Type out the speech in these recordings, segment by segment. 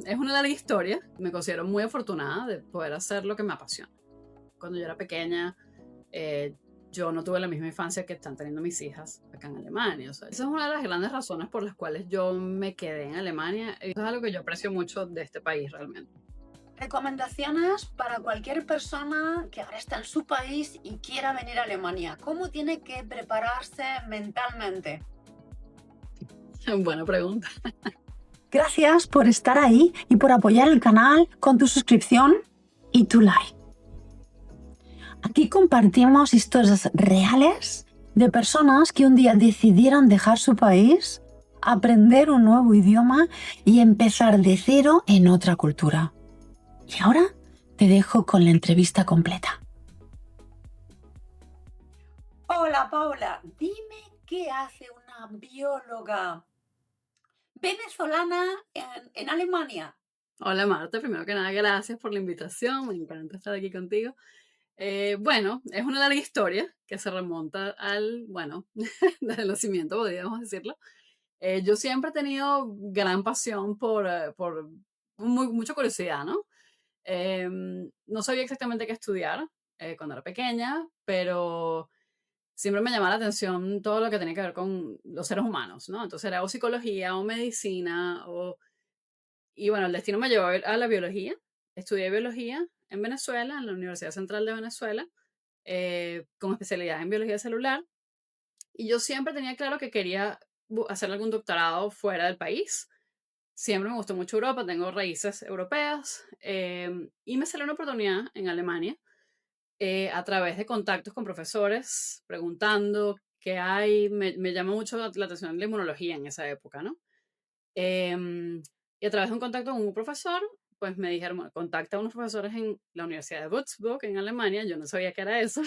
es una larga historia. Me considero muy afortunada de poder hacer lo que me apasiona. Cuando yo era pequeña, eh, yo no tuve la misma infancia que están teniendo mis hijas acá en Alemania. O sea, esa es una de las grandes razones por las cuales yo me quedé en Alemania. Eso es algo que yo aprecio mucho de este país realmente. Recomendaciones para cualquier persona que ahora está en su país y quiera venir a Alemania. ¿Cómo tiene que prepararse mentalmente? Buena pregunta. Gracias por estar ahí y por apoyar el canal con tu suscripción y tu like. Aquí compartimos historias reales de personas que un día decidieron dejar su país, aprender un nuevo idioma y empezar de cero en otra cultura. Y ahora te dejo con la entrevista completa. Hola Paula, dime qué hace una bióloga venezolana en Alemania. Hola Marta, primero que nada, gracias por la invitación. Me encanta estar aquí contigo. Bueno, es una larga historia que se remonta bueno, desde el nacimiento, podríamos decirlo. Yo siempre he tenido gran pasión por mucha curiosidad, ¿no? No sabía exactamente qué estudiar cuando era pequeña, pero siempre me llamaba la atención todo lo que tenía que ver con los seres humanos, ¿no? Entonces era o psicología o medicina y bueno, el destino me llevó a la biología. Estudié biología en Venezuela, en la Universidad Central de Venezuela, con especialidad en biología celular. Y yo siempre tenía claro que quería hacer algún doctorado fuera del país. Siempre me gustó mucho Europa, tengo raíces europeas. Y me salió una oportunidad en Alemania a través de contactos con profesores, preguntando qué hay. Me llamó mucho la atención la inmunología en esa época, ¿no? Em, y a través de un contacto con un profesor, pues me dijeron, bueno, contacta a unos profesores en la Universidad de Würzburg, en Alemania. Yo no sabía qué era eso.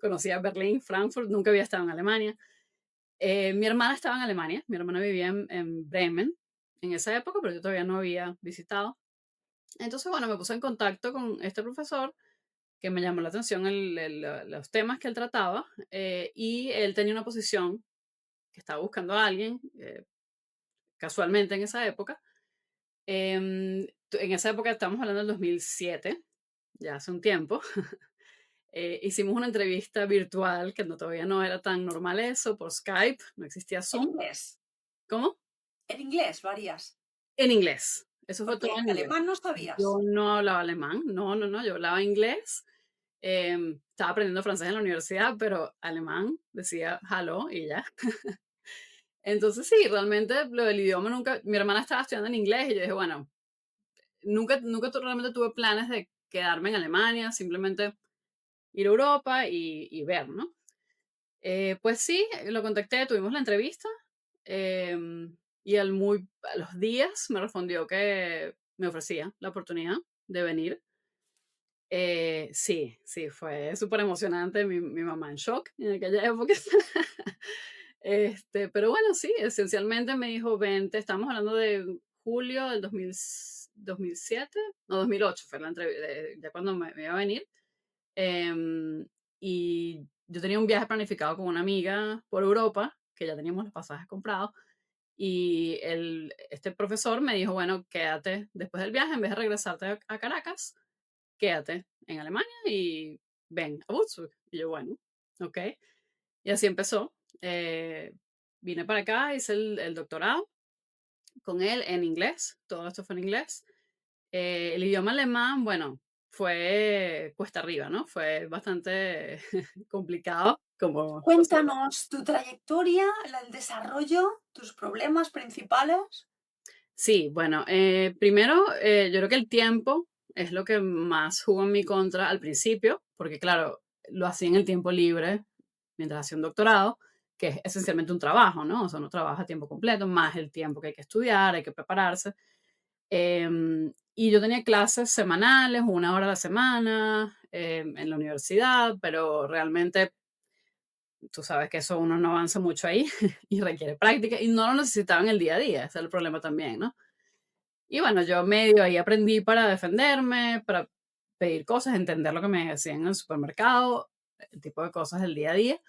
Conocía Berlín, Frankfurt, nunca había estado en Alemania. Mi hermana estaba en Alemania, mi hermana vivía en Bremen en esa época, pero yo todavía no había visitado. Entonces, bueno, me puse en contacto con este profesor que me llamó la atención los temas que él trataba y él tenía una posición que estaba buscando a alguien, casualmente en esa época. En esa época estamos hablando del 2007, ya hace un tiempo. Hicimos una entrevista virtual, que todavía no era tan normal eso, por Skype, no existía En Zoom. inglés. ¿Cómo? En inglés lo harías. En inglés. Eso fue todo Porque en inglés. alemán no Yo sabías. no hablaba alemán, no, no, no, yo hablaba inglés. Estaba aprendiendo francés en la universidad, pero alemán decía hello y ya. Entonces sí, realmente lo del idioma nunca, mi hermana estaba estudiando en inglés y yo dije, bueno, nunca realmente tuve planes de quedarme en Alemania, simplemente ir a Europa y ver, ¿no? Pues sí, lo contacté, tuvimos la entrevista y a los días me respondió que me ofrecía la oportunidad de venir. Sí, sí, fue súper emocionante, mi mamá en shock en aquella época. Pero bueno, sí, esencialmente me dijo, vente, estamos hablando de julio del 2007, no, 2008 fue la entrevista, ya cuando me iba a venir. Em, y yo tenía un viaje planificado con una amiga por Europa, que ya teníamos los pasajes comprados, y este profesor me dijo, bueno, quédate después del viaje, en vez de regresarte a Caracas, quédate en Alemania y ven a Würzburg. Y yo, bueno, ok. Y así empezó. Vine para acá, hice el doctorado con él en inglés, todo esto fue en inglés. El idioma alemán, bueno, fue cuesta arriba, ¿no? Fue bastante complicado, como lo sé. Cuéntanos tu trayectoria, el desarrollo, tus problemas principales. Sí, bueno, primero, yo creo que el tiempo es lo que más jugó en mi contra al principio, porque claro, lo hacía en el tiempo libre mientras hacía un doctorado, que es esencialmente un trabajo, ¿no? O sea, uno trabaja a tiempo completo, más el tiempo que hay que estudiar, hay que prepararse. Y yo tenía clases semanales, una hora a la semana, en la universidad, pero realmente tú sabes que eso uno no avanza mucho ahí y requiere práctica y no lo necesitaba en el día a día, ese es el problema también, ¿no? Y bueno, yo medio ahí aprendí para defenderme, para pedir cosas, entender lo que me decían en el supermercado, el tipo de cosas del día a día.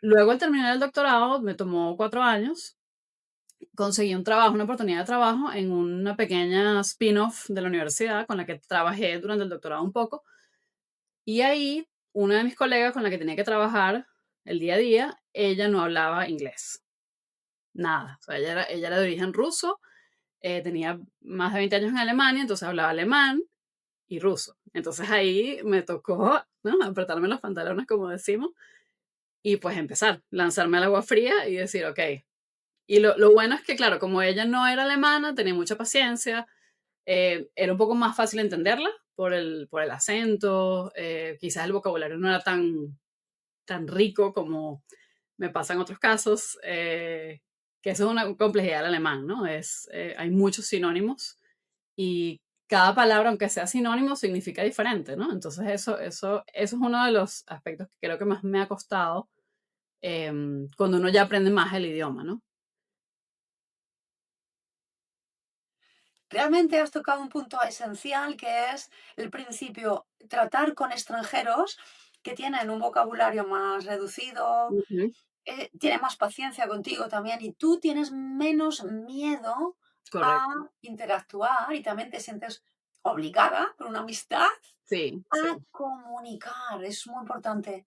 Luego al terminar el doctorado, me tomó 4 años, conseguí un trabajo, una oportunidad de trabajo en una pequeña spin-off de la universidad con la que trabajé durante el doctorado un poco. Y ahí, una de mis colegas con la que tenía que trabajar el día a día, ella no hablaba inglés, nada. O sea, ella era de origen ruso, tenía más de 20 años en Alemania, entonces hablaba alemán y ruso. Entonces ahí me tocó, ¿no? Apretarme los pantalones, como decimos, y pues empezar, lanzarme al agua fría y decir, ok. Y lo bueno es que, claro, como ella no era alemana, tenía mucha paciencia, era un poco más fácil entenderla por el acento, quizás el vocabulario no era tan rico como me pasa en otros casos, que eso es una complejidad del alemán, ¿no? Hay muchos sinónimos y cada palabra, aunque sea sinónimo, significa diferente, ¿no? Entonces eso es uno de los aspectos que creo que más me ha costado cuando uno ya aprende más el idioma, ¿no? Realmente has tocado un punto esencial que es el principio, tratar con extranjeros que tienen un vocabulario más reducido, Ujú, tienen más paciencia contigo también y tú tienes menos miedo a correcto. interactuar y también te sientes obligada por una amistad Sí, a sí. comunicar. Es muy importante.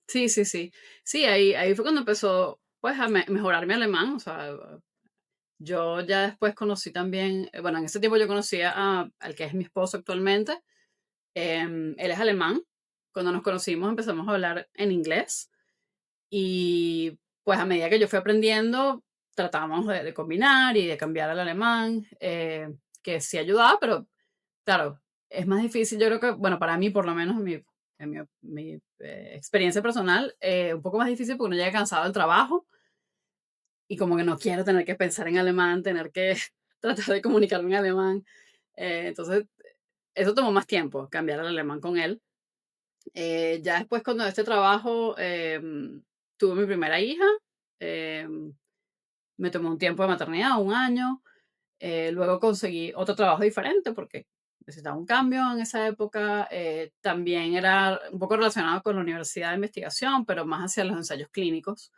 Sí, sí, sí. Sí, ahí fue cuando empezó, pues, a mejorar mi alemán. O sea, yo ya después conocí también, bueno, en ese tiempo yo conocía al que es mi esposo actualmente. Él es alemán. Cuando nos conocimos empezamos a hablar en inglés y pues a medida que yo fui aprendiendo tratábamos de combinar y de cambiar al alemán, que sí ayudaba, pero claro, es más difícil, yo creo que, bueno, para mí por lo menos en mi experiencia personal, un poco más difícil porque uno llega cansado del trabajo y como que no quiero tener que pensar en alemán, tener que tratar de comunicarme en alemán. Entonces, eso tomó más tiempo, cambiar al alemán con él. Ya después, cuando este trabajo, tuve mi primera hija, em, me tomó un tiempo de maternidad, un año. Luego conseguí otro trabajo diferente porque necesitaba un cambio en esa época. También era un poco relacionado con la universidad de investigación, pero más hacia los ensayos clínicos,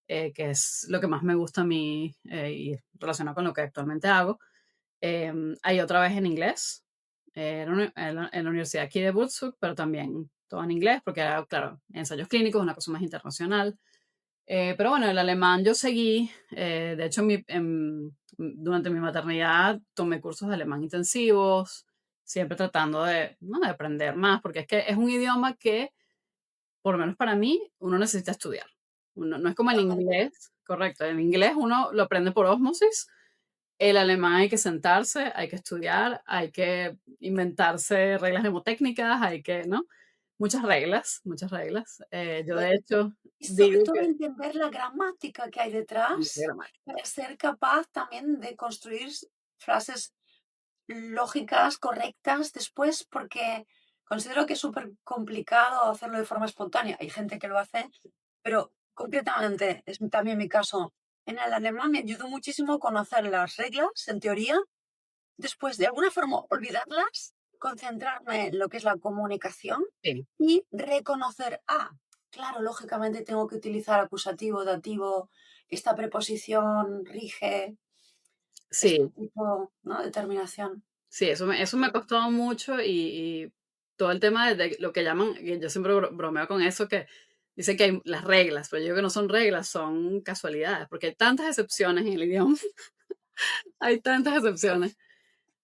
que es lo que más me gusta a mí y relacionado con lo que actualmente hago. Hay otra vez en inglés, en la universidad aquí de Würzburg, pero también todo en inglés, porque era, claro, ensayos clínicos, una cosa más internacional. Pero bueno, el alemán yo seguí, de hecho, durante mi maternidad tomé cursos de alemán intensivos, siempre tratando de, ¿no?, de aprender más, porque es que es un idioma que, por lo menos para mí, uno necesita estudiar. No es como el Totalmente. inglés, correcto, el inglés uno lo aprende por ósmosis, el alemán hay que sentarse, hay que estudiar, hay que inventarse reglas mnemotécnicas, hay que, ¿no? Muchas reglas, muchas reglas. Yo de hecho Y sobre digo todo que... entender la gramática que hay detrás para ser capaz también de construir frases lógicas, correctas después, porque considero que es súper complicado hacerlo de forma espontánea. Hay gente que lo hace, pero concretamente, es también mi caso, en el alemán me ayudó muchísimo conocer las reglas, en teoría, después de alguna forma olvidarlas, concentrarme en lo que es la comunicación Sí, y reconocer, claro, lógicamente tengo que utilizar acusativo, dativo, esta preposición rige, este sí, tipo, ¿no? De terminación. sí, eso me ha costado mucho y todo el tema de lo que llaman, que yo siempre bromeo con eso, que dicen que hay las reglas, pero yo digo que no son reglas, son casualidades, porque hay tantas excepciones en el idioma, hay tantas excepciones,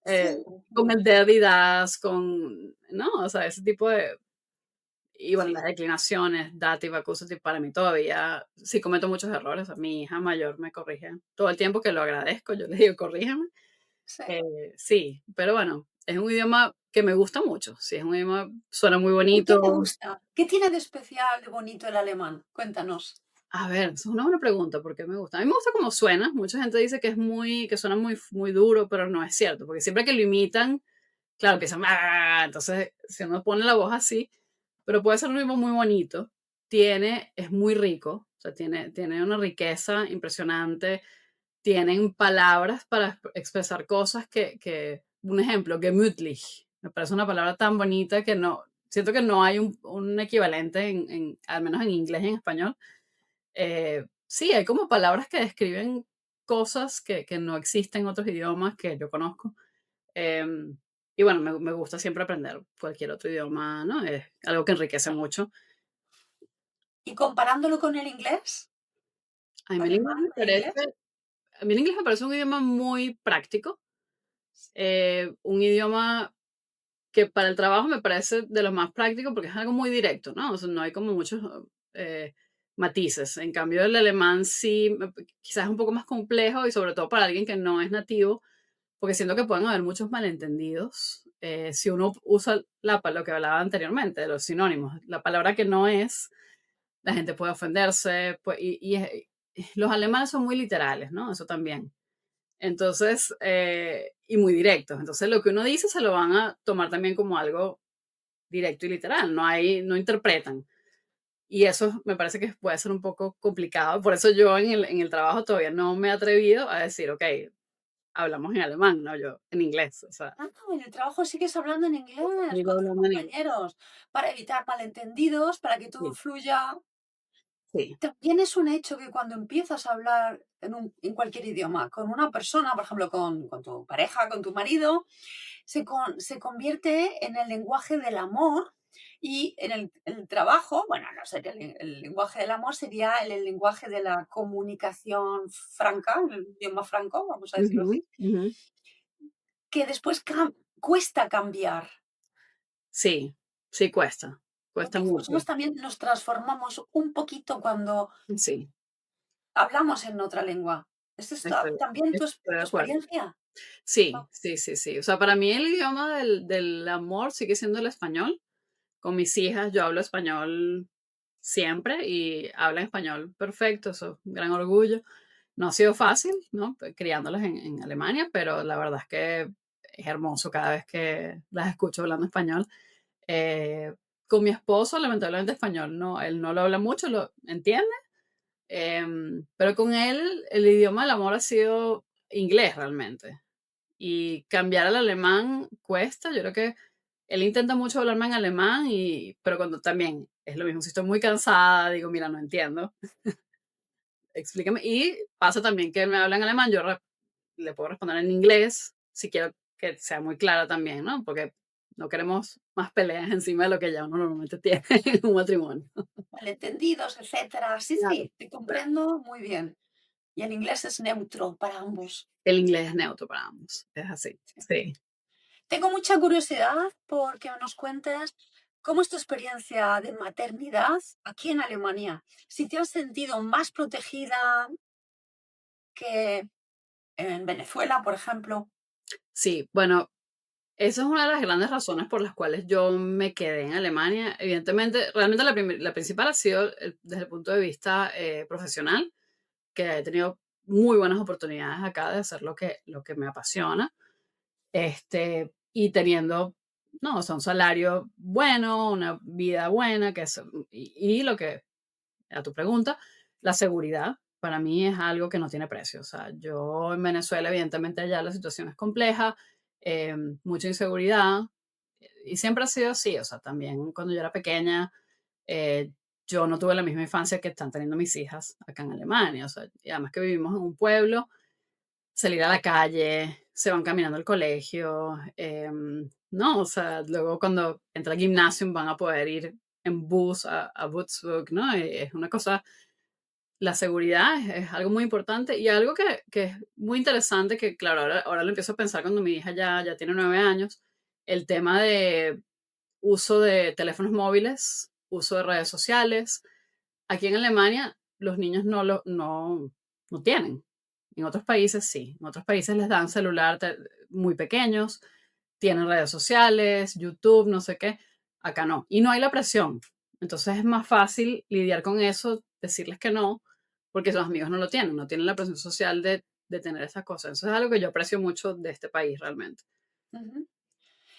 eh, Sí, con el der y das, con, ¿no? O sea, ese tipo de, y bueno, las sí, declinaciones, dative, accusative, para mí todavía sí cometo muchos errores, a mi hija mayor me corrige todo el tiempo, que lo agradezco, yo le digo, corrígeme. sí. Sí, pero bueno, es un idioma que me gusta mucho. Sí, es un idioma, suena muy ¿Por qué te bonito. gusta? ¿Qué tiene de especial, de bonito el alemán? Cuéntanos. A ver, es una buena pregunta, ¿por qué me gusta? A mí me gusta cómo suena. Mucha gente dice que suena muy duro, pero no es cierto, porque siempre que lo imitan, claro, empiezan, entonces si uno pone la voz así, pero puede ser un idioma muy bonito. Es muy rico, o sea, tiene una riqueza impresionante. Tienen palabras para expresar cosas un ejemplo, gemütlich, me parece una palabra tan bonita que no, siento que no hay un equivalente al menos en inglés y en español. Sí, hay como palabras que describen. cosas que no existen en otros idiomas que yo conozco. Em, y bueno, me gusta siempre aprender cualquier otro idioma, ¿no? Es algo que enriquece mucho. Y comparándolo con el inglés, A mí el inglés alemán me e inglés. parece, a mí el inglés me parece un idioma muy práctico, un idioma que para el trabajo me parece de los más prácticos porque es algo muy directo, ¿no? O sea, no hay como muchos eh, matices. En cambio, el alemán sí, quizás es un poco más complejo y sobre todo para alguien que no es nativo, porque siento que pueden haber muchos malentendidos si uno usa lo que hablaba anteriormente, de los sinónimos. La palabra que no es, la gente puede ofenderse, los alemanes son muy literales, ¿no? Eso también. Entonces, y muy directos. Entonces, lo que uno dice se lo van a tomar también como algo directo y literal, no interpretan. Y eso me parece que puede ser un poco complicado. Por eso yo en el trabajo todavía no me he atrevido a decir, ok, hablamos en alemán, no yo en inglés. O sea, Ah, en el trabajo sigues hablando en inglés digo con tus hablando en inglés. compañeros, para evitar malentendidos, para que todo Sí, fluya. sí. También es un hecho que cuando empiezas a hablar en cualquier idioma con una persona, por ejemplo, con tu pareja, con tu marido, se convierte en el lenguaje del amor y en el trabajo, bueno, no sería el lenguaje del amor, sería el lenguaje de la comunicación franca, el idioma franco, vamos a decirlo Ujú, así, ujú. que después cuesta cambiar, Sí, sí cuesta porque mucho. nosotros también nos transformamos un poquito cuando Sí, hablamos en otra lengua. ¿Es esto estoy, también estoy de tu acuerdo. experiencia? Sí, Oh, sí, sí, sí. O sea, para mí el idioma del amor sigue siendo el español. Con mis hijas yo hablo español siempre y hablan español perfecto, eso es un gran orgullo. No ha sido fácil, ¿no? Criándolas en Alemania, pero la verdad es que es hermoso cada vez que las escucho hablando español. Eh, con mi esposo, lamentablemente español, no, él no lo habla mucho, lo entiende, pero con él el idioma del amor ha sido inglés realmente. Y cambiar al alemán cuesta, yo creo que él intenta mucho hablarme en alemán, pero cuando también es lo mismo, si estoy muy cansada, digo, mira, no entiendo, explícame. Y pasa también que él me habla en alemán, le puedo responder en inglés, si quiero que sea muy clara también, ¿no? Porque no queremos más peleas encima de lo que ya uno normalmente tiene en un matrimonio. malentendidos, etcétera. Sí, Claro, sí, te claro. comprendo muy bien. Y el inglés es neutro para ambos. El inglés es neutro para ambos, es así, sí. Tengo mucha curiosidad porque nos cuentes cómo es tu experiencia de maternidad aquí en Alemania. Si te has sentido más protegida que en Venezuela, por ejemplo. Sí, bueno, esa es una de las grandes razones por las cuales yo me quedé en Alemania. Evidentemente, realmente la principal ha sido desde el punto de vista profesional, que he tenido muy buenas oportunidades acá de hacer lo que me apasiona, y teniendo, no, o sea, un salario bueno, una vida buena, y lo que, a tu pregunta, la seguridad para mí es algo que no tiene precio. O sea, yo en Venezuela, evidentemente, allá la situación es compleja, mucha inseguridad, y siempre ha sido así. O sea, también cuando yo era pequeña, eh, yo no tuve la misma infancia que están teniendo mis hijas acá en Alemania. O sea, y además que vivimos en un pueblo, salir a la calle, se van caminando al colegio, ¿no? O sea, luego cuando entra al gimnasio van a poder ir en bus a Würzburg, ¿no? Es una cosa, la seguridad es algo muy importante y algo que es muy interesante, que claro, ahora lo empiezo a pensar cuando mi hija ya tiene 9 años, el tema de uso de teléfonos móviles, uso de redes sociales. Aquí en Alemania los niños no tienen. En otros países sí. En otros países les dan celular muy pequeños, tienen redes sociales, YouTube, no sé qué. Acá no. Y no hay la presión. Entonces es más fácil lidiar con eso, decirles que no, porque sus amigos no tienen la presión social de tener esas cosas. Eso es algo que yo aprecio mucho de este país realmente. Ujú.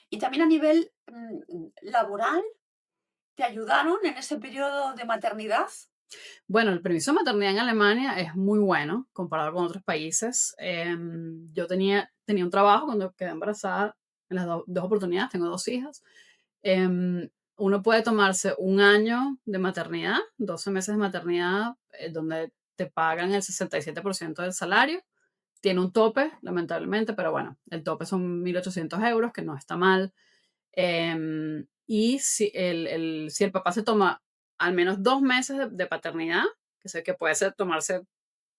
Y también a nivel laboral, ¿te ayudaron en ese periodo de maternidad? Bueno, el permiso de maternidad en Alemania es muy bueno comparado con otros países. Yo tenía un trabajo cuando quedé embarazada en las dos oportunidades, tengo dos hijas. Uno puede tomarse un año de maternidad, 12 meses de maternidad, donde te pagan el 67% del salario. tiene un tope, lamentablemente, pero bueno, el tope son 1.800 euros, que no está mal. Y si el papá se toma al menos 2 meses de paternidad, que sé que puede ser tomarse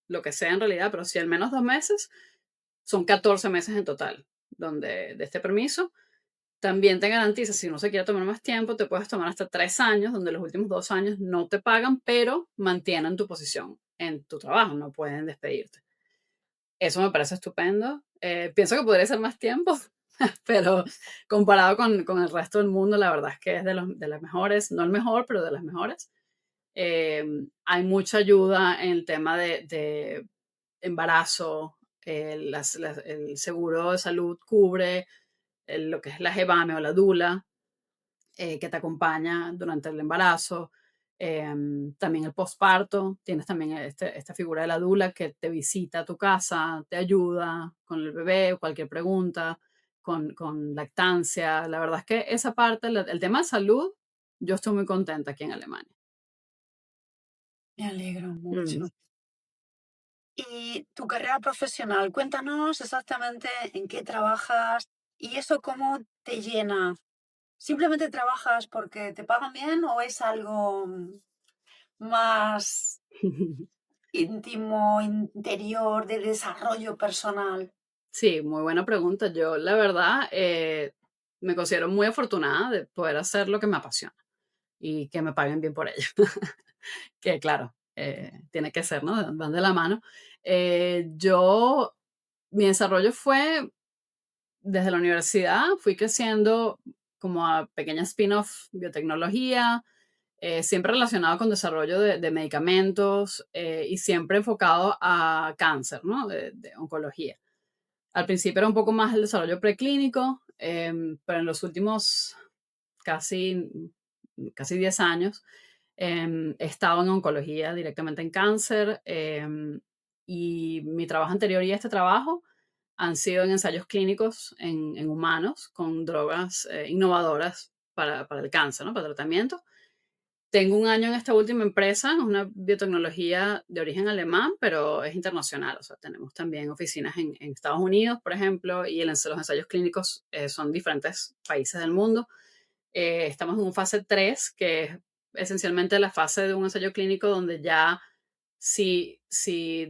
lo que sea en realidad, pero si al menos 2 meses, son 14 meses en total de este permiso. También te garantiza, si no se quiere tomar más tiempo, te puedes tomar hasta 3 años, donde los últimos 2 años no te pagan, pero mantienen tu posición en tu trabajo, no pueden despedirte. Eso me parece estupendo. Pienso que podría ser más tiempo, pero comparado con el resto del mundo, la verdad es que es de las mejores, no el mejor, pero de las mejores. Hay mucha ayuda en el tema de embarazo, el seguro de salud cubre lo que es la Hebame o la Dula, que te acompaña durante el embarazo. También el posparto, tienes también esta figura de la dula que te visita a tu casa, te ayuda con el bebé, cualquier pregunta, con lactancia. La verdad es que esa parte, el tema de salud, yo estoy muy contenta aquí en Alemania. Me alegro Mm. mucho. Y tu carrera profesional, cuéntanos exactamente en qué trabajas y eso cómo te llena. ¿Simplemente trabajas porque te pagan bien o es algo más íntimo, interior, de desarrollo personal? Sí, muy buena pregunta. Yo, la verdad, me considero muy afortunada de poder hacer lo que me apasiona y que me paguen bien por ello. Que claro, tiene que ser, ¿no? Van de la mano. Yo, mi desarrollo fue desde la universidad, fui creciendo como a pequeñas spin-off, biotecnología, siempre relacionado con desarrollo de medicamentos, y siempre enfocado a cáncer, ¿no? De oncología. Al principio era un poco más el desarrollo preclínico, pero en los últimos casi, casi 10 años he estado en oncología, directamente en cáncer, y mi trabajo anterior y este trabajo han sido en ensayos clínicos en humanos con drogas innovadoras para el cáncer, ¿no? Para tratamiento. Tengo un año en esta última empresa, es una biotecnología de origen alemán, pero es internacional. O sea, tenemos también oficinas en Estados Unidos, por ejemplo, y los ensayos clínicos son diferentes países del mundo. Estamos en un fase 3 que es esencialmente la fase de un ensayo clínico donde ya si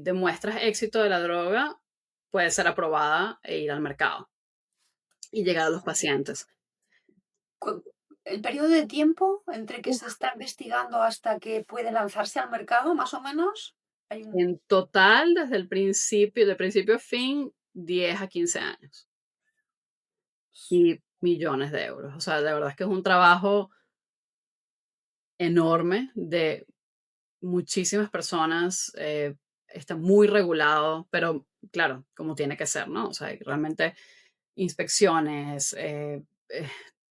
demuestras éxito de la droga, puede ser aprobada e ir al mercado y llegar a los pacientes. Cu- ¿El periodo de tiempo entre que se Uf, está investigando hasta que puede lanzarse al mercado, más o menos? Hay un... en total, desde el principio, de principio a fin, 10 a 15 años y millones de euros. O sea, de verdad es que es un trabajo enorme de muchísimas personas, está muy regulado, pero claro, como tiene que ser, ¿no? O sea, realmente inspecciones,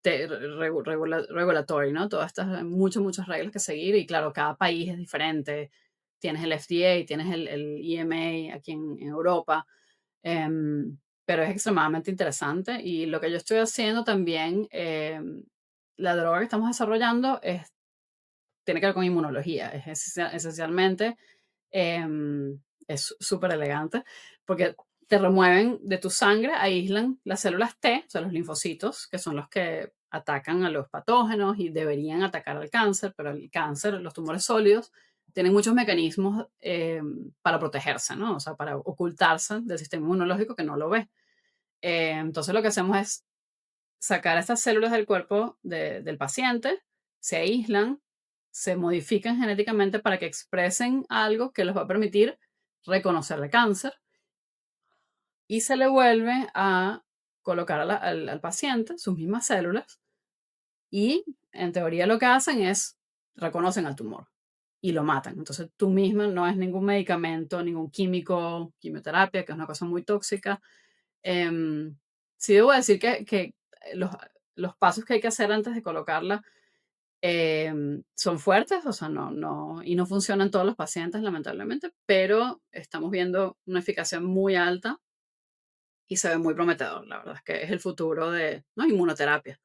regulatory, ¿no? Todas estas, muchas reglas que seguir y claro, cada país es diferente. Tienes el FDA, tienes el EMA aquí en Europa, pero es extremadamente interesante y lo que yo estoy haciendo también, la droga que estamos desarrollando tiene que ver con inmunología, es esencialmente, es súper elegante porque te remueven de tu sangre, aíslan las células T, o sea, los linfocitos, que son los que atacan a los patógenos y deberían atacar al cáncer, pero el cáncer, los tumores sólidos, tienen muchos mecanismos para protegerse, ¿no? O sea, para ocultarse del sistema inmunológico que no lo ve. Entonces lo que hacemos es sacar estas células del cuerpo del paciente, se aíslan, se modifican genéticamente para que expresen algo que les va a permitir reconocer el cáncer y se le vuelve a colocar al paciente sus mismas células y en teoría lo que hacen es reconocen al tumor y lo matan. Entonces tú misma no es ningún medicamento, ningún químico, quimioterapia, que es una cosa muy tóxica. Em, sí debo decir que los, los pasos que hay que hacer antes de colocarla son fuertes, o sea, y no funcionan todos los pacientes, lamentablemente, pero estamos viendo una eficacia muy alta y se ve muy prometedor. La verdad es que es el futuro de, ¿no? Inmunoterapia.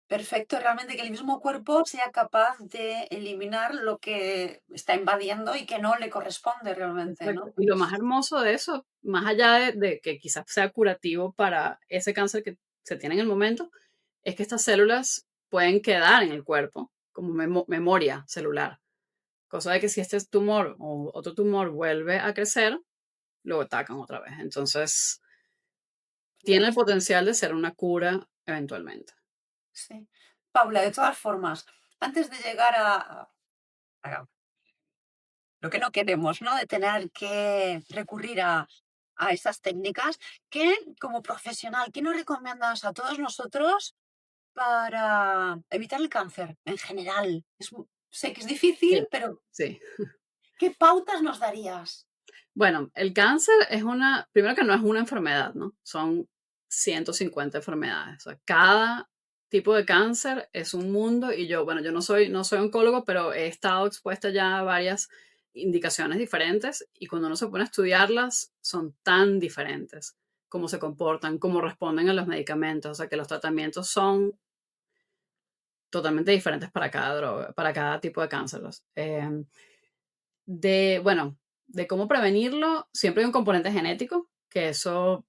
Perfecto, realmente que el mismo cuerpo sea capaz de eliminar lo que está invadiendo y que no le corresponde realmente, Exacto. ¿no? Y lo más hermoso de eso, más allá de que quizás sea curativo para ese cáncer que se tiene en el momento, es que estas células pueden quedar en el cuerpo como memoria celular. Cosa de que si este tumor o otro tumor vuelve a crecer, lo atacan otra vez. Entonces, tiene el potencial de ser una cura eventualmente. Sí. Paula, de todas formas, antes de llegar a lo que no queremos, ¿no? De tener que recurrir a esas técnicas, ¿qué, como profesional, qué nos recomiendas a todos nosotros para evitar el cáncer en general? Sé que es Sí, difícil, pero sí. ¿qué pautas nos darías? Bueno, el cáncer es primero que no es una enfermedad, ¿no? Son 150 enfermedades. O sea, cada tipo de cáncer es un mundo y yo, bueno, yo no soy oncólogo, pero he estado expuesta ya a varias indicaciones diferentes y cuando uno se pone a estudiarlas son tan diferentes, cómo se comportan, cómo responden a los medicamentos, o sea, que los tratamientos son totalmente diferentes para cada droga, para cada tipo de cáncer. Bueno, de cómo prevenirlo, siempre hay un componente genético, que eso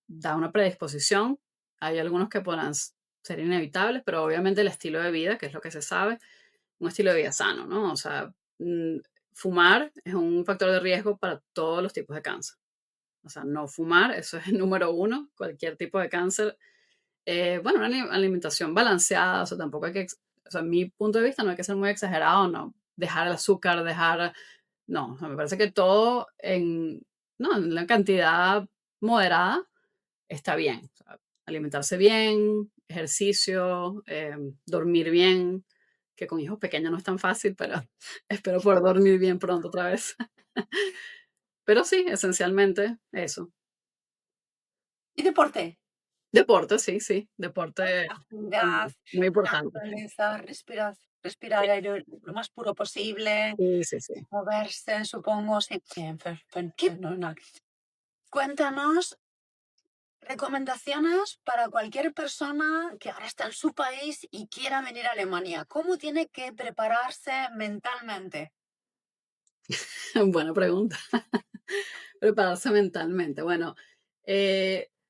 da una predisposición. Hay algunos que podrán ser inevitables, pero obviamente el estilo de vida, que es lo que se sabe, un estilo de vida sano, ¿no? O sea, fumar es un factor de riesgo para todos los tipos de cáncer. O sea, no fumar, eso es el número uno, cualquier tipo de cáncer. Bueno, una alimentación balanceada, o sea, tampoco hay que, o sea, mi punto de vista no hay que ser muy exagerado, no, dejar el azúcar, no, o sea, me parece que todo no, en la cantidad moderada está bien. O sea, alimentarse bien, ejercicio, dormir bien, que con hijos pequeños no es tan fácil, pero espero poder dormir bien pronto otra vez. Pero sí, esencialmente eso. ¿Y deporte? Deporte, sí, sí, deporte Actividad, también, muy importante. naturaleza, respirar aire lo más puro posible, Sí, sí, sí. moverse, supongo, sí. Bien, fenomenal. Cuéntanos recomendaciones para cualquier persona que ahora está en su país y quiera venir a Alemania. ¿Cómo tiene que prepararse mentalmente? Buena pregunta. Prepararse mentalmente. Bueno,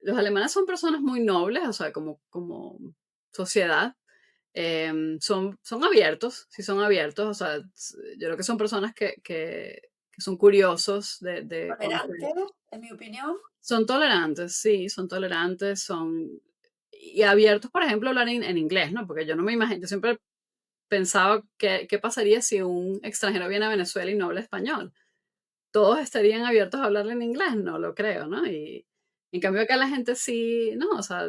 los alemanes son personas muy nobles, o sea, como sociedad. Son abiertos, sí son abiertos, o sea, yo creo que son personas que son curiosos de conocer. Tolerante, en mi opinión. Son tolerantes, sí, son tolerantes, y abiertos, por ejemplo, a hablar en inglés, ¿no? Porque yo no me imagino, yo siempre pensaba qué pasaría si un extranjero viene a Venezuela y no habla español. Todos estarían abiertos a hablarle en inglés, no lo creo, ¿no? Y en cambio acá la gente sí, no, o sea,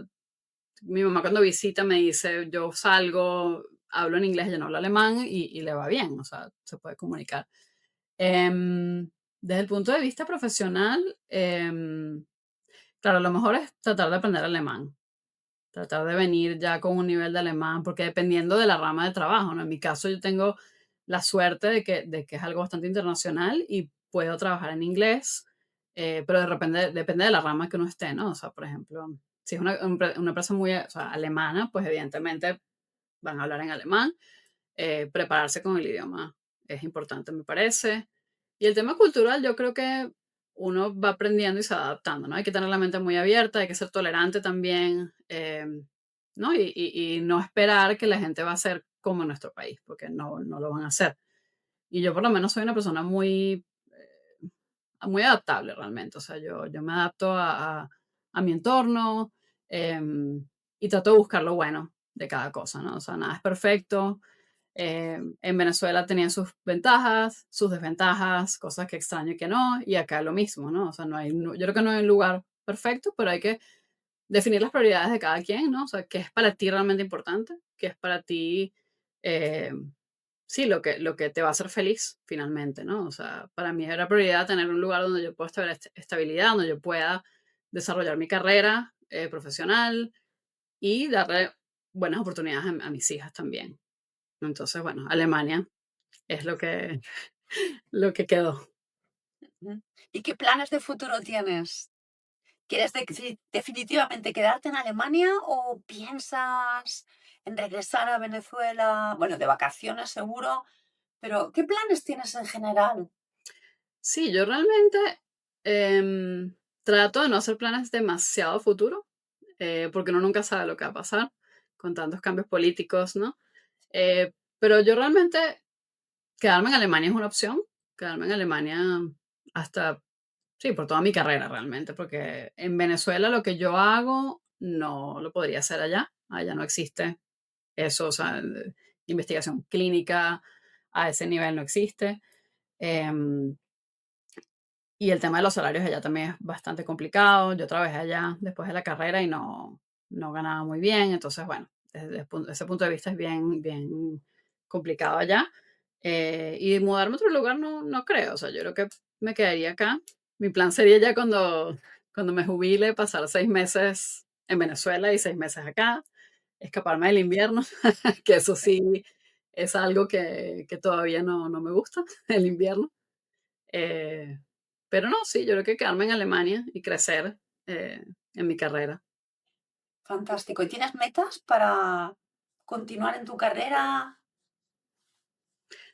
mi mamá cuando visita me dice, yo salgo, hablo en inglés, ella no habla alemán y le va bien, o sea, se puede comunicar. Desde el punto de vista profesional, claro, lo mejor es tratar de aprender alemán, tratar de venir ya con un nivel de alemán, porque dependiendo de la rama de trabajo, ¿no? En mi caso yo tengo la suerte de que es algo bastante internacional y puedo trabajar en inglés, pero de repente depende de la rama que uno esté, ¿no? O sea, por ejemplo, si es una empresa muy, o sea, alemana, pues evidentemente van a hablar en alemán. Prepararse con el idioma es importante, me parece. Y el tema cultural, yo creo que uno va aprendiendo y se va adaptando, ¿no? Hay que tener la mente muy abierta, hay que ser tolerante también, ¿no? Y no esperar que la gente va a ser como en nuestro país, porque no lo van a hacer. Y yo por lo menos soy una persona muy adaptable realmente, o sea, yo me adapto a mi entorno, y trato de buscar lo bueno de cada cosa, ¿no? O sea, nada es perfecto. En Venezuela tenía sus ventajas, sus desventajas, cosas que extraño y que no, y acá lo mismo, ¿no? O sea, yo creo que no hay un lugar perfecto, pero hay que definir las prioridades de cada quien, ¿no? O sea, qué es para ti realmente importante, qué es para ti, eh, sí, lo que te va a hacer feliz finalmente, ¿no? O sea, para mí era prioridad tener un lugar donde yo pueda estar estabilidad, donde yo pueda desarrollar mi carrera profesional y darle buenas oportunidades a mis hijas también. Entonces, bueno, Alemania es lo que quedó. Ujú. ¿Y qué planes de futuro tienes? ¿Quieres definitivamente quedarte en Alemania o piensas en regresar a Venezuela? Bueno, de vacaciones seguro, pero ¿qué planes tienes en general? Sí, yo realmente trato de no hacer planes demasiado a futuro, porque uno nunca sabe lo que va a pasar con tantos cambios políticos, ¿no? Pero yo realmente quedarme en Alemania es una opción, quedarme en Alemania hasta, sí, por toda mi carrera realmente, porque en Venezuela lo que yo hago no lo podría hacer allá, allá no existe eso, o sea, investigación clínica a ese nivel no existe. em, y el tema de los salarios allá también es bastante complicado. Yo trabajé allá después de la carrera y no ganaba muy bien. Entonces, bueno, desde ese punto de vista es bien complicado allá. Y mudarme a otro lugar no creo. O sea, yo creo que me quedaría acá. Mi plan sería ya cuando me jubile pasar 6 meses en Venezuela y 6 meses acá, escaparme del invierno, que eso sí es algo que todavía no me gusta, el invierno. Eh, pero no, sí, yo creo que quedarme en Alemania y crecer en mi carrera. Fantástico. ¿Y tienes metas para continuar en tu carrera?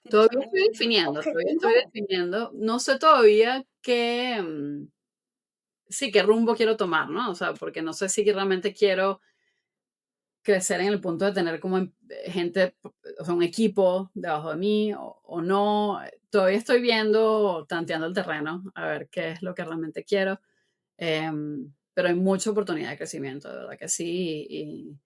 ¿Tienes Todavía estoy algún definiendo, todavía estoy objetivo? definiendo. No sé todavía qué, sí, qué rumbo quiero tomar, ¿no? O sea, porque no sé si realmente quiero crecer en el punto de tener como gente, o sea, un equipo debajo de mí o no. Todavía estoy viendo, tanteando el terreno, a ver qué es lo que realmente quiero. Pero hay mucha oportunidad de crecimiento, de verdad que sí. Y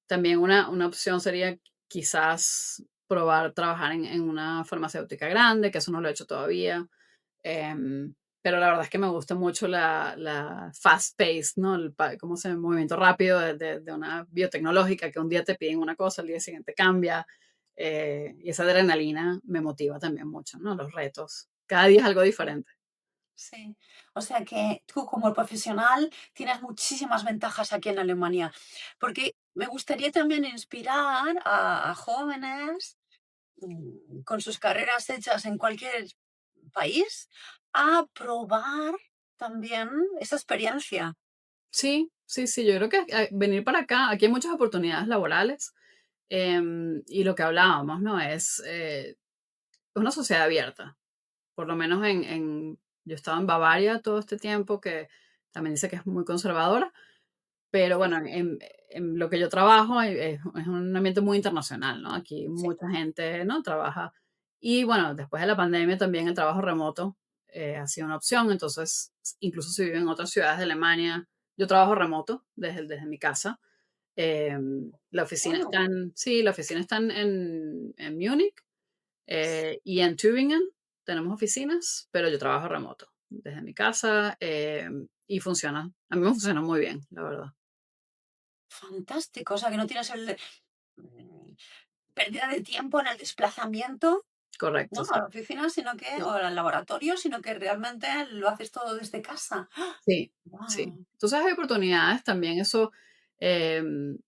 también una opción sería quizás probar trabajar en una farmacéutica grande, que eso no lo he hecho todavía. Pero la verdad es que me gusta mucho la fast pace, ¿no? Cómo se movimiento rápido de una biotecnológica que un día te piden una cosa, al día siguiente cambia. Y esa adrenalina me motiva también mucho, ¿no? Los retos. Cada día es algo diferente. Sí. O sea que tú como profesional tienes muchísimas ventajas aquí en Alemania, porque me gustaría también inspirar a jóvenes con sus carreras hechas en cualquier país a probar también esa experiencia. Sí, sí, sí, yo creo que venir para acá, aquí hay muchas oportunidades laborales. Y lo que hablábamos, ¿no? Es una sociedad abierta. Por lo menos yo he estado en Bavaria todo este tiempo, que también dice que es muy conservadora, pero bueno, en lo que yo trabajo es un ambiente muy internacional, ¿no? Aquí Sí. mucha gente, ¿no? Trabaja. Y bueno, después de la pandemia también el trabajo remoto ha sido una opción. Entonces, incluso si viven en otras ciudades de Alemania, yo trabajo remoto desde mi casa. La oficina está Bueno, sí, la oficina está en Múnich, y en Tübingen tenemos oficinas, pero yo trabajo remoto desde mi casa, y funciona. A mí me funciona muy bien, la verdad. fantástico. O sea que no tienes mm, pérdida de tiempo en el desplazamiento, Correcto, ¿no? A sí. la oficina, sino que, Sí, o al laboratorio, sino que realmente lo haces todo desde casa. sí, sí. Wow. Entonces hay oportunidades también eso,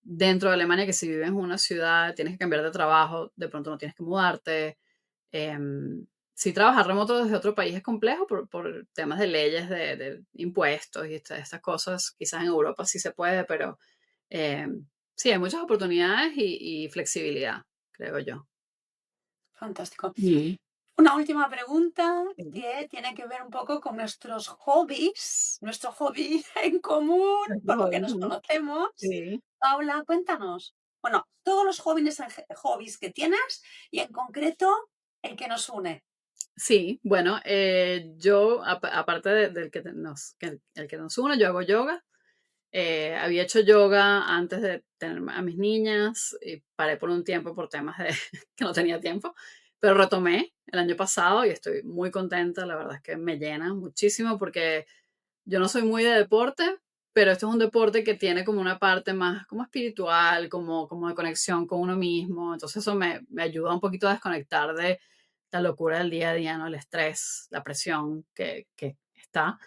dentro de Alemania, que si vives en una ciudad, tienes que cambiar de trabajo, de pronto no tienes que mudarte. Sí, trabajar remoto desde otro país es complejo por temas de leyes, de impuestos y estas cosas. Quizás en Europa sí se puede, pero sí, hay muchas oportunidades y flexibilidad, creo yo. Fantástico. Mm. Una última pregunta Sí. que tiene que ver un poco con nuestros hobbies, nuestro hobby en común, por lo que nos Ujú. conocemos. Sí. Paula, cuéntanos. Bueno, todos los hobbies, hobbies que tienes y en concreto el que nos une. Sí, bueno, yo, aparte del que el que nos une, yo hago yoga. Había hecho yoga antes de tener a mis niñas y paré por un tiempo por temas de que no tenía tiempo, pero retomé el año pasado y estoy muy contenta. La verdad es que me llena muchísimo porque yo no soy muy de deporte, pero esto es un deporte que tiene como una parte más como espiritual, como de conexión con uno mismo. Entonces eso me ayuda un poquito a desconectar de la locura del día a día, ¿no? El estrés, la presión que está.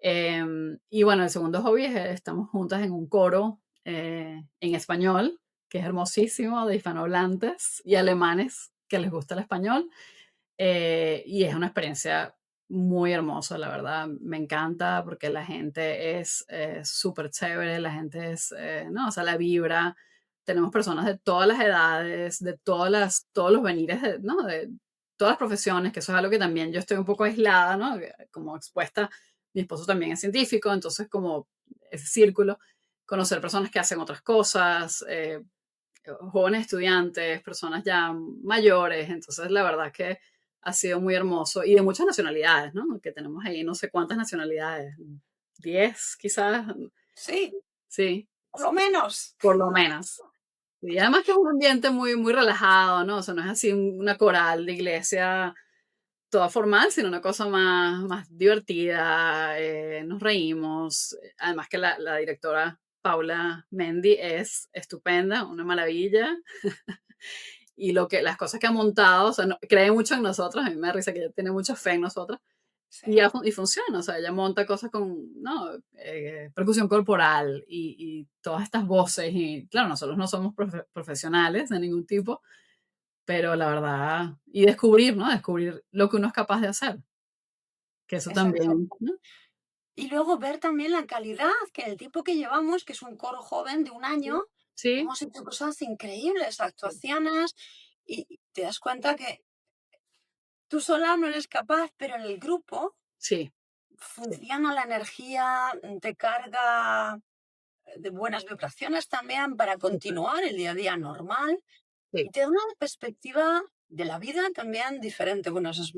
Y bueno, el segundo hobby es, estamos juntas en un coro en español, que es hermosísimo, de hispanohablantes y alemanes que les gusta el español. Y es una experiencia muy hermosa, la verdad. Me encanta porque la gente es súper chévere, la gente es, no, o sea, la vibra. tenemos personas de todas las edades, de todos los venires, ¿no? De todas las profesiones, que eso es algo que también yo estoy un poco aislada, ¿no? Como expuesta, mi esposo también es científico, entonces como ese círculo, conocer personas que hacen otras cosas, jóvenes estudiantes, personas ya mayores, entonces la verdad que ha sido muy hermoso y de muchas nacionalidades, ¿no? Que tenemos ahí no sé cuántas nacionalidades, 10 quizás, Sí, sí, por lo menos. por lo menos. Y además que es un ambiente muy, muy relajado, ¿no? O sea, no es así una coral de iglesia toda formal, sino una cosa más divertida, nos reímos. Además que la directora Paula Mendy es estupenda, una maravilla. Y las cosas que ha montado, o sea, cree mucho en nosotros, a mí me da risa que ella tiene mucha fe en nosotros, Sí, y funciona, o sea, ella monta cosas con, ¿no? Percusión corporal y todas estas voces, y claro, nosotros no somos profesionales de ningún tipo, pero la verdad, y descubrir, ¿no? Descubrir lo que uno es capaz de hacer, que eso exacto. también, ¿no? Y luego ver también la calidad, que en el tiempo que llevamos, que es un coro joven de un Sí, año, sí, hemos hecho cosas increíbles, sí, actuaciones, y te das cuenta que tú sola no eres capaz, pero en el grupo sí, sí, funciona la energía, te carga de buenas vibraciones también para continuar el día a día normal y sí, te da una perspectiva de la vida también diferente. Bueno, esa es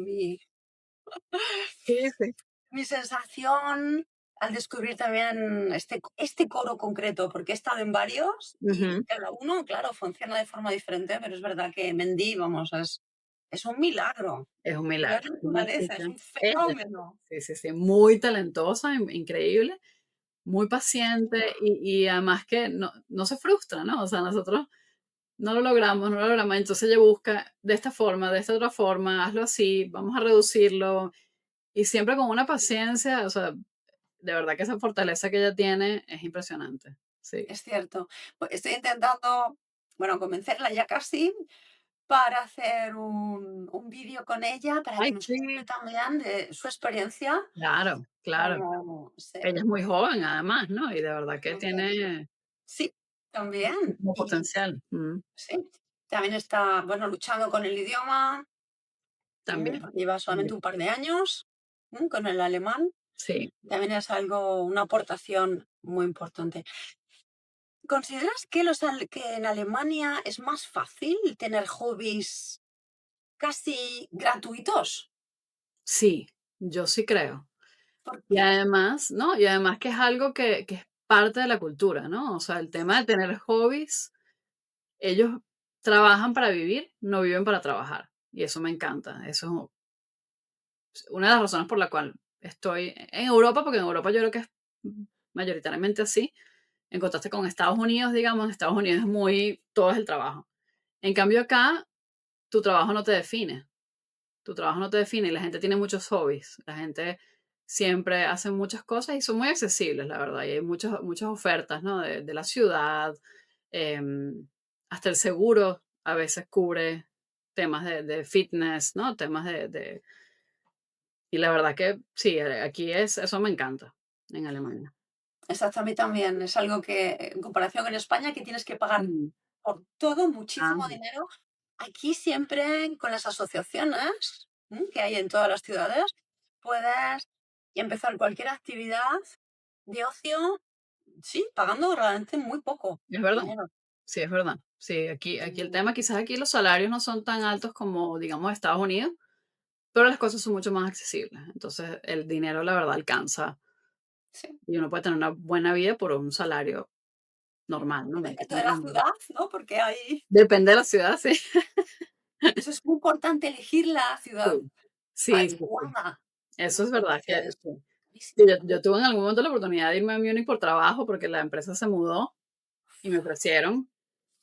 sí, sí. mi sensación al descubrir también este coro concreto, porque he estado en varios y Ujú. cada uno, claro, funciona de forma diferente, pero es verdad que Mendy, vamos, es un milagro. Es un La milagro, es una naturaleza chica, es un ella, fenómeno. sí, sí, sí, muy talentosa, increíble, muy paciente y además que no se frustra, ¿no? O sea, nosotros no lo logramos, entonces ella busca de esta forma, de esta otra forma, hazlo así, vamos a reducirlo y siempre con una paciencia, o sea, de verdad que esa fortaleza que ella tiene es impresionante. Sí. Es cierto. Pues estoy intentando, bueno, convencerla ya casi para hacer un vídeo con ella para que Ay, nos cuente sí. también de su experiencia Claro, claro. como Ella es muy joven además, ¿no? Y de verdad que también. tiene Sí, también. muchísimo Y potencial. sí, también está, bueno, luchando con el idioma. También, Lleva también. solamente un par de años, con el alemán. Sí, También es algo, una aportación muy importante. ¿Consideras que, que en Alemania es más fácil tener hobbies casi gratuitos? sí, yo sí creo. ¿Por Y qué? además, ¿no? Y además que es algo que es parte de la cultura, ¿no? O sea, el tema de tener hobbies, ellos trabajan para vivir, no viven para trabajar. Y eso me encanta. Eso es una de las razones por la cual estoy en Europa, porque en Europa yo creo que es mayoritariamente así. En contraste con Estados Unidos, digamos, en Estados Unidos es muy, todo es el trabajo. En cambio acá, tu trabajo no te define. Tu trabajo no te define y la gente tiene muchos hobbies. La gente siempre hace muchas cosas y son muy accesibles, la verdad. Y hay muchas ofertas, ¿no? De la ciudad. Hasta el seguro a veces cubre temas de fitness, ¿no? Temas y la verdad que sí, aquí eso me encanta en Alemania. Exacto, a mí también. Es algo que, en comparación en España, que tienes que pagar Mm. por todo Ah, muchísimo dinero, aquí siempre con las asociaciones, que hay en todas las ciudades, puedes empezar cualquier actividad de ocio, sí, pagando realmente muy poco es verdad. dinero. Sí, es verdad. Sí, aquí el Mm, tema, quizás aquí los salarios no son tan altos como, digamos, Estados Unidos, pero las cosas son mucho más accesibles. Entonces, el dinero, la verdad, alcanza sí. y uno puede tener una buena vida por un salario normal, ¿no? Dependiendo de la ciudad, ¿no? Porque hay Depende de la ciudad, sí. eso es muy importante, elegir la ciudad Sí, sí, sí, sí. adecuada, Eso ¿no? es Porque verdad que es sí. Sí, carísimo. yo tuve en algún momento la oportunidad de irme a Múnich por trabajo porque la empresa se mudó y me ofrecieron,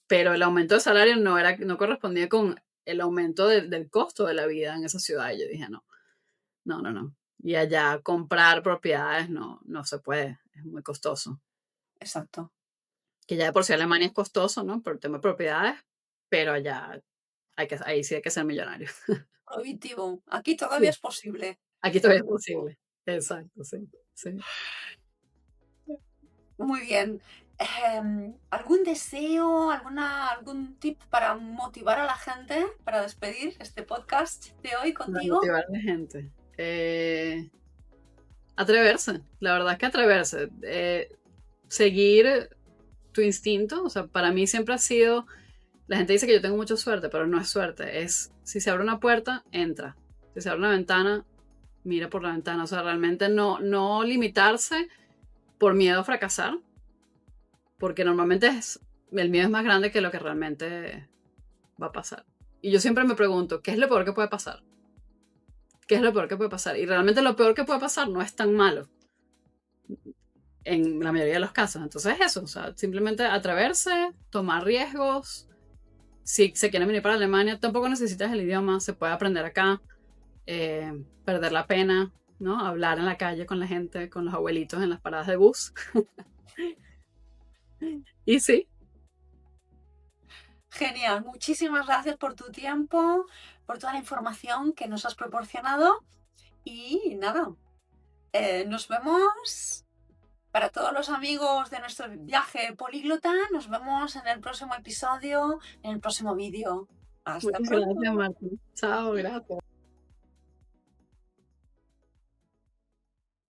pero el aumento de salario no correspondía con el aumento del costo de la vida en esa ciudad. Y yo dije, no, no, no, no. Y allá comprar propiedades no se puede, es muy costoso. Exacto, Que ya de por sí Alemania es costoso, ¿no? Por el tema de propiedades, pero allá ahí sí hay que ser millonario. prohibitivo. Aquí todavía Sí, es posible. aquí todavía es posible. Exacto, sí, sí. Muy bien. ¿Algún deseo, algún tip para motivar a la gente para despedir este podcast de hoy Para contigo? motivar a la gente. Atreverse, la verdad es que atreverse. Seguir tu instinto, o sea, para mí siempre ha sido, la gente dice que yo tengo mucha suerte, pero no es suerte, es si se abre una puerta, entra. Si se abre una ventana, mira por la ventana. O sea, realmente no limitarse por miedo a fracasar, porque normalmente el miedo es más grande que lo que realmente va a pasar. Y yo siempre me pregunto, ¿qué es lo peor que puede pasar? ¿Qué es lo peor que puede pasar? Y realmente lo peor que puede pasar no es tan malo en la mayoría de los casos. Entonces eso, o sea, simplemente atreverse, tomar riesgos. Si se quieren venir para Alemania, tampoco necesitas el idioma, se puede aprender acá, perder la pena, ¿no? Hablar en la calle con la gente, con los abuelitos en las paradas de bus. Y sí, Genial, muchísimas gracias por tu tiempo, por toda la información que nos has proporcionado y nada, nos vemos para todos los amigos de nuestro viaje políglota, nos vemos en el próximo episodio, en el próximo vídeo. Hasta muchas pronto. gracias, Martín. Chao, gracias.